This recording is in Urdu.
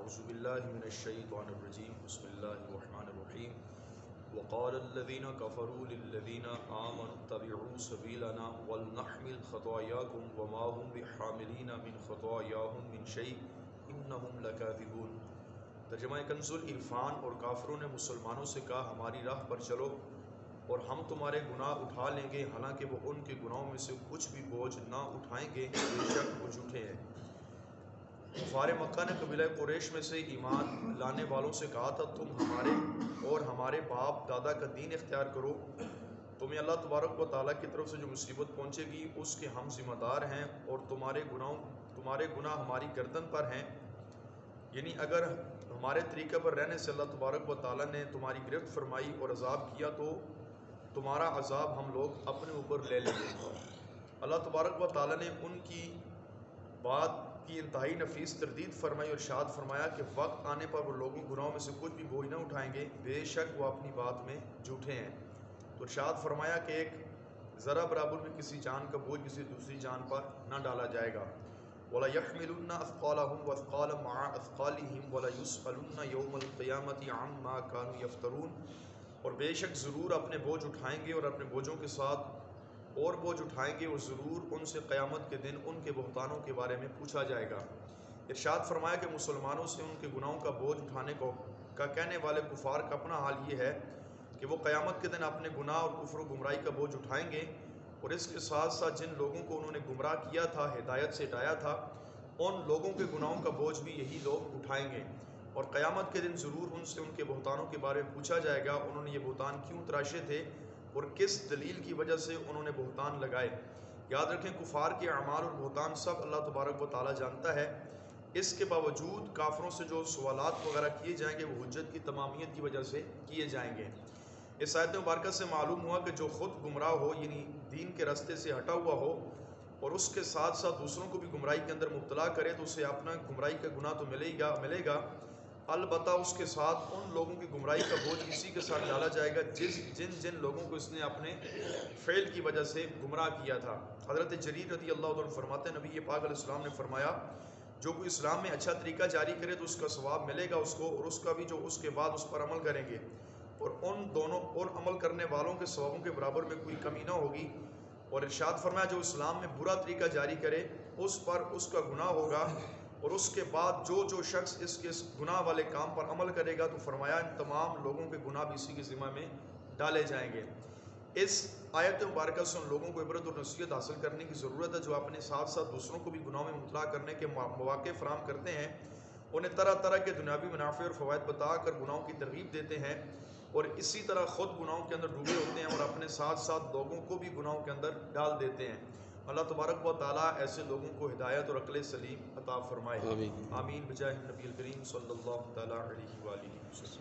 اعوذ باللہ من الشیطان الرجیم بسم اللہ الرحمن الرحیم وقال الذین کفروا للذین آمنوا اتبعوا سبیلنا ولنحمل خطایاکم وما هم بحاملین من خطایاهم من شیء انہم لکاذبون۔ ترجمہ کنز العرفان۔ اور کافروں نے مسلمانوں سے کہا ہماری راہ پر چلو اور ہم تمہارے گناہ اٹھا لیں گے، حالانکہ وہ ان کے گناہوں میں سے کچھ بھی بوجھ نہ اٹھائیں گے، بے شک وہ جھوٹے ہیں۔ کفار مکہ نے قبیلہ قریش میں سے ایمان لانے والوں سے کہا تھا تم ہمارے اور ہمارے باپ دادا کا دین اختیار کرو، تمہیں اللہ تبارک و تعالیٰ کی طرف سے جو مصیبت پہنچے گی اس کے ہم ذمہ دار ہیں، اور تمہارے گناہ ہماری گردن پر ہیں، یعنی اگر ہمارے طریقے پر رہنے سے اللہ تبارک و تعالیٰ نے تمہاری گرفت فرمائی اور عذاب کیا تو تمہارا عذاب ہم لوگ اپنے اوپر لے لیں گے۔ اللہ تبارک و تعالیٰ نے ان کی بات کی انتہائی نفیس تردید فرمائی اور ارشاد فرمایا کہ وقت آنے پر وہ لوگوں گناہوں میں سے کچھ بھی بوجھ نہ اٹھائیں گے، بے شک وہ اپنی بات میں جھوٹے ہیں۔ تو ارشاد فرمایا کہ ایک ذرا برابر بھی کسی جان کا بوجھ کسی دوسری جان پر نہ ڈالا جائے گا۔ وَلَيَحْمِلُنَّ أَثْقَالَهُمْ وَأَثْقَالًا مَعَ أَثْقَالِهِمْ وَلَيُسْأَلُنَّ يَوْمَ الْقِيَامَةِ عَمَّا كَانُوا يَفْتَرُونَ۔ اور بے شک ضرور اپنے بوجھ اٹھائیں گے اور اپنے بوجھوں کے ساتھ اور بوجھ اٹھائیں گے، اور ضرور ان سے قیامت کے دن ان کے بہتانوں کے بارے میں پوچھا جائے گا۔ ارشاد فرمایا کہ مسلمانوں سے ان کے گناہوں کا بوجھ اٹھانے کا کہنے والے کفار کا اپنا حال یہ ہے کہ وہ قیامت کے دن اپنے گناہ اور کفر و گمراہی کا بوجھ اٹھائیں گے، اور اس کے ساتھ ساتھ جن لوگوں کو انہوں نے گمراہ کیا تھا، ہدایت سے ہٹایا تھا، ان لوگوں کے گناہوں کا بوجھ بھی یہی لوگ اٹھائیں گے، اور قیامت کے دن ضرور ان سے ان کے بہتانوں کے بارے میں پوچھا جائے گا، انہوں نے یہ بہتان کیوں تراشے تھے اور کس دلیل کی وجہ سے انہوں نے بہتان لگائے۔ یاد رکھیں کفار کے اعمال اور بہتان سب اللہ تبارک و تعالیٰ جانتا ہے، اس کے باوجود کافروں سے جو سوالات وغیرہ کیے جائیں گے وہ حجت کی تمامیت کی وجہ سے کیے جائیں گے۔ اس آیت مبارکہ سے معلوم ہوا کہ جو خود گمراہ ہو، یعنی دین کے راستے سے ہٹا ہوا ہو، اور اس کے ساتھ ساتھ دوسروں کو بھی گمراہی کے اندر مبتلا کرے تو اسے اپنا گمراہی کا گناہ تو ملے گا، البتہ اس کے ساتھ ان لوگوں کی گمراہی کا بوجھ اسی کے ساتھ ڈالا جائے گا جن لوگوں کو اس نے اپنے فعل کی وجہ سے گمراہ کیا تھا۔ حضرت جریر رضی اللہ عنہ فرماتے ہیں نبی پاک علیہ السلام نے فرمایا جو کوئی اسلام میں اچھا طریقہ جاری کرے تو اس کا ثواب ملے گا اس کو، اور اس کا بھی جو اس کے بعد اس پر عمل کریں گے، اور ان دونوں اور عمل کرنے والوں کے ثوابوں کے برابر میں کوئی کمی نہ ہوگی۔ اور ارشاد فرمایا جو اسلام میں برا طریقہ جاری کرے اس پر اس کا گناہ ہوگا، اور اس کے بعد جو شخص اس کے گناہ والے کام پر عمل کرے گا تو فرمایا ان تمام لوگوں کے گناہ بھی اسی کے ذمہ میں ڈالے جائیں گے۔ اس آیت مبارکہ سے ان لوگوں کو عبرت اور نصیحت حاصل کرنے کی ضرورت ہے جو اپنے ساتھ ساتھ دوسروں کو بھی گناہوں میں مبتلا کرنے کے مواقع فراہم کرتے ہیں، انہیں طرح طرح کے دنیاوی منافع اور فوائد بتا کر گناہوں کی ترغیب دیتے ہیں، اور اسی طرح خود گناہوں کے اندر ڈوبے ہوتے ہیں اور اپنے ساتھ ساتھ لوگوں کو بھی گناہوں کے اندر ڈال دیتے ہیں۔ اللہ تبارک و تعالیٰ ایسے لوگوں کو ہدایت اور عقل سلیم عطا فرمائے۔ آمین بجاہ نبی الکریم صلی اللہ تعالیٰ علیہ وآلہ وسلم۔